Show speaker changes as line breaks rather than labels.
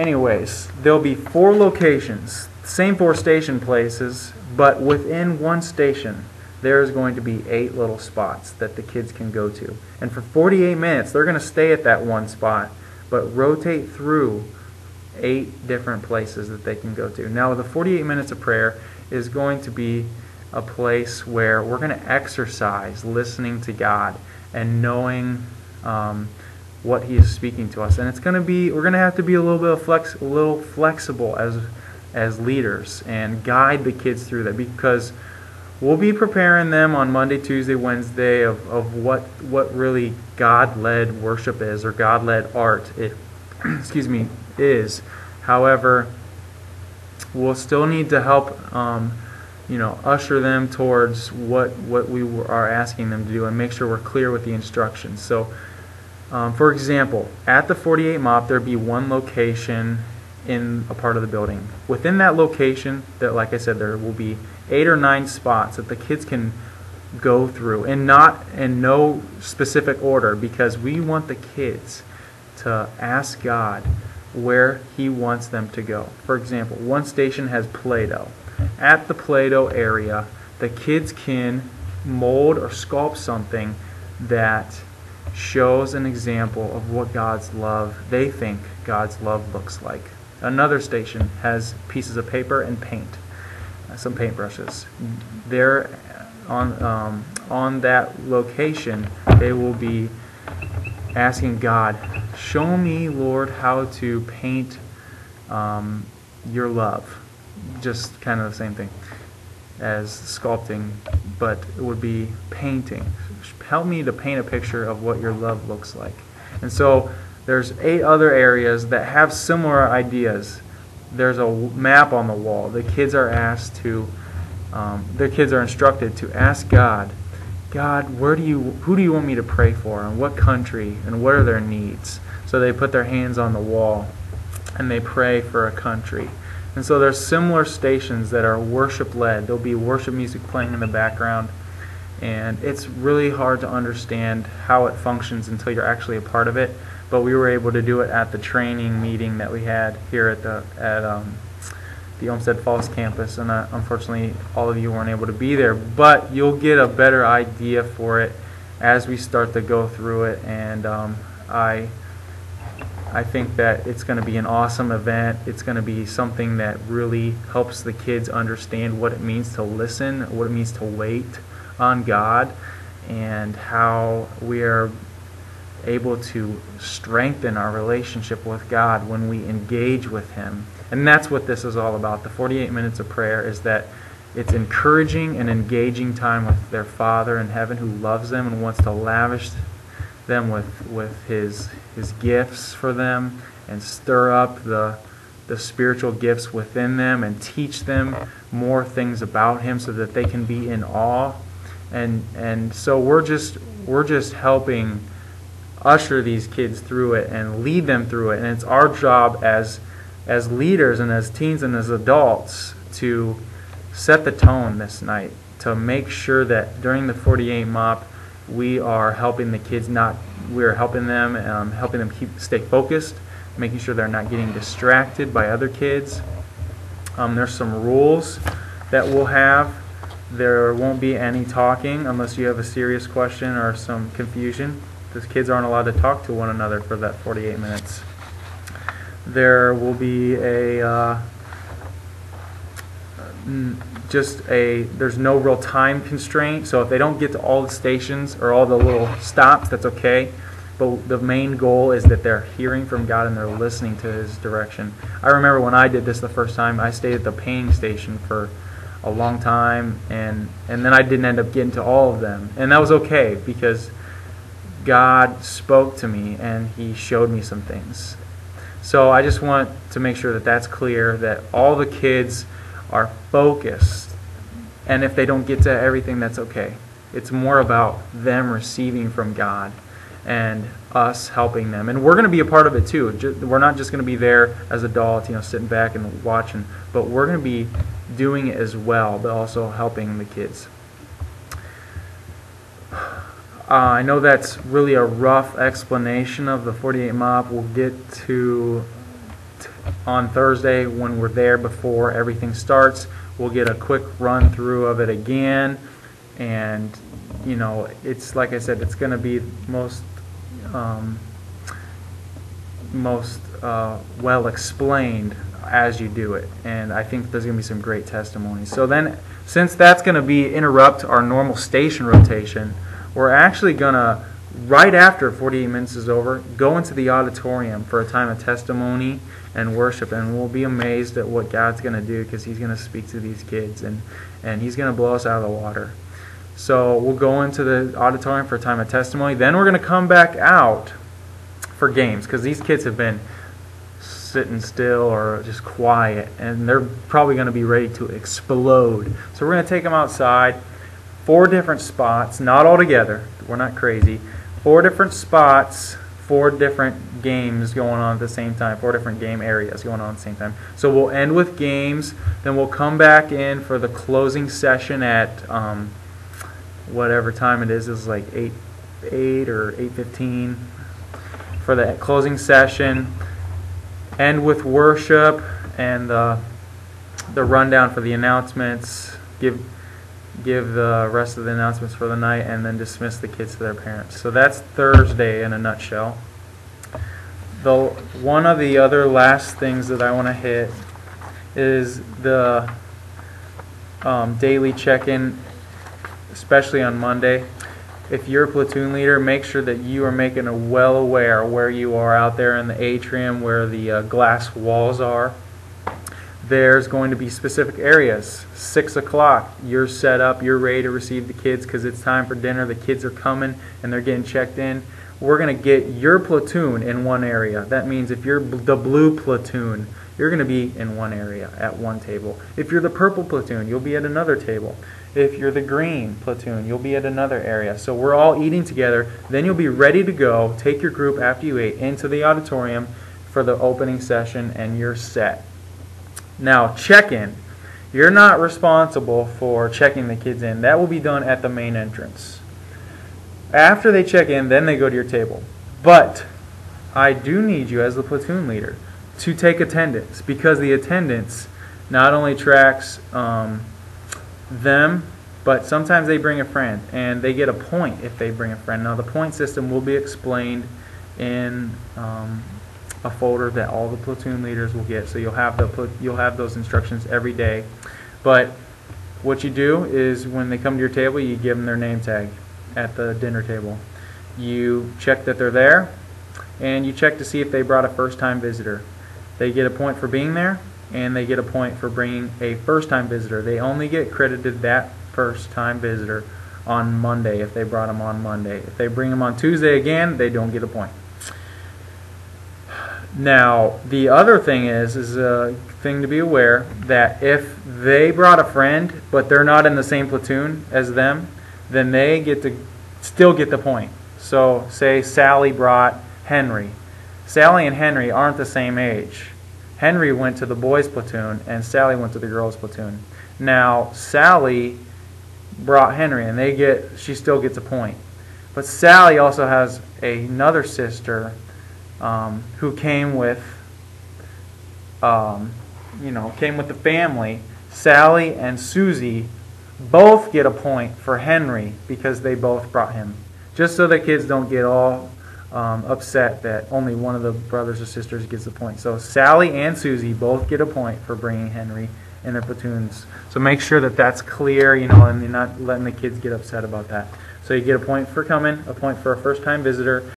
anyways, there'll be 4 locations, same 4 station places, but within one station, there's going to be 8 little spots that the kids can go to. And for 48 minutes, they're going to stay at that one spot, but rotate through 8 different places that they can go to. Now, the 48 minutes of prayer is going to be a place where we're going to exercise listening to God and knowing what He is speaking to us. And it's going to be, we're going to have to be a little flexible as leaders and guide the kids through that, because we'll be preparing them on Monday, Tuesday, Wednesday of what really God-led worship is, or God-led art is. However, we'll still need to help usher them towards what we are asking them to do, and make sure we're clear with the instructions. So, for example, at the 48 MOP, there'll be one location in a part of the building. Within that location, like I said, there will be 8 or 9 spots that the kids can go through, and not in no specific order, because we want the kids to ask God where He wants them to go. For example, one station has Play-Doh. At the Play-Doh area, the kids can mold or sculpt something that shows an example of what they think God's love looks like. Another station has pieces of paper and paint, some paintbrushes. There, on that location, they will be asking God, show me, Lord, how to paint your love. Just kind of the same thing as sculpting, but it would be painting. Help me to paint a picture of what your love looks like. And so there's 8 other areas that have similar ideas. There's a map on the wall. The kids are instructed to ask God, who do you want me to pray for, and what country, and what are their needs? So they put their hands on the wall and they pray for a country. And so there's similar stations that are worship-led. There'll be worship music playing in the background, and it's really hard to understand how it functions until you're actually a part of it. But we were able to do it at the training meeting that we had here at the Olmsted Falls campus, and unfortunately all of you weren't able to be there. But you'll get a better idea for it as we start to go through it, and I think that it's going to be an awesome event. It's going to be something that really helps the kids understand what it means to listen, what it means to wait on God, and how we are able to strengthen our relationship with God when we engage with Him. And that's what this is all about. The 48 minutes of prayer is that it's encouraging and engaging time with their Father in heaven, who loves them and wants to lavish them with His gifts for them, and stir up the spiritual gifts within them, and teach them more things about Him so that they can be in awe. And so we're just helping usher these kids through it and lead them through it. And it's our job as leaders and as teens and as adults to set the tone this night, to make sure that during the 48 MOP we are helping the kids, we're helping them stay focused, making sure they're not getting distracted by other kids. There's some rules that we'll have. There won't be any talking unless you have a serious question or some confusion. The kids aren't allowed to talk to one another for that 48 minutes. There will be there's no real time constraint, so if they don't get to all the stations or all the little stops, that's okay. But the main goal is that they're hearing from God and they're listening to His direction. I remember when I did this the first time, I stayed at the painting station for a long time, and then I didn't end up getting to all of them. And that was okay, because God spoke to me and He showed me some things. So I just want to make sure that that's clear, that all the kids are focused, and if they don't get to everything, that's okay. It's more about them receiving from God and us helping them. And we're going to be a part of it too. We're not just going to be there as adults, sitting back and watching, but we're going to be doing it as well, but also helping the kids. I know that's really a rough explanation of the 48 MOP. We'll get to on Thursday when we're there before everything starts, we'll get a quick run through of it again. And you know, it's like I said, it's going to be most well explained as you do it, and I think there's going to be some great testimonies. So then, since that's going to interrupt our normal station rotation, we're actually going to, right after 48 minutes is over, go into the auditorium for a time of testimony and worship, and we'll be amazed at what God's going to do, because He's going to speak to these kids, and He's going to blow us out of the water. So we'll go into the auditorium for a time of testimony. Then we're going to come back out for games, because these kids have been sitting still or just quiet, and they're probably going to be ready to explode. So we're going to take them outside, 4 different spots, not all together, we're not crazy, 4 different spots, 4 different games going on at the same time, 4 different game areas going on at the same time. So we'll end with games, then we'll come back in for the closing session at whatever time it is. It's like 8 or 8:15 for the closing session. End with worship and the rundown for the announcements. Give the rest of the announcements for the night, and then dismiss the kids to their parents. So that's Thursday in a nutshell. One of the other last things that I want to hit is the daily check-in, especially on Monday. If you're a platoon leader, make sure that you are making a well aware where you are out there in the atrium where the glass walls are. There's going to be specific areas. 6 o'clock, you're set up, you're ready to receive the kids because it's time for dinner. The kids are coming and they're getting checked in. We're going to get your platoon in one area. That means if you're the blue platoon, you're going to be in one area at one table. If you're the purple platoon, you'll be at another table. If you're the green platoon, you'll be at another area. So we're all eating together. Then you'll be ready to go. Take your group after you ate into the auditorium for the opening session, and you're set. Now, check-in. You're not responsible for checking the kids in. That will be done at the main entrance. After they check in, then they go to your table. But I do need you as the platoon leader to take attendance, because the attendance not only tracks them, but sometimes they bring a friend, and they get a point if they bring a friend. Now, the point system will be explained in a folder that all the platoon leaders will get. So you'll have those instructions every day. But what you do is when they come to your table, you give them their name tag at the dinner table. You check that they're there, and you check to see if they brought a first-time visitor. They get a point for being there, and they get a point for bringing a first-time visitor. They only get credited that first-time visitor on Monday if they brought them on Monday. If they bring them on Tuesday again, they don't get a point. Now, the other thing is a thing to be aware that if they brought a friend but they're not in the same platoon as them, then they still get the point. So, say Sally brought Henry. Sally and Henry aren't the same age. Henry went to the boys' platoon, and Sally went to the girls' platoon. Now, Sally brought Henry, and she still gets a point. But Sally also has another sister who came with the family. Sally and Susie both get a point for Henry because they both brought him. Just so the kids don't get all upset that only one of the brothers or sisters gets a point. So Sally and Susie both get a point for bringing Henry in their platoons. So make sure that that's clear, and you're not letting the kids get upset about that. So you get a point for coming, a point for a first-time visitor,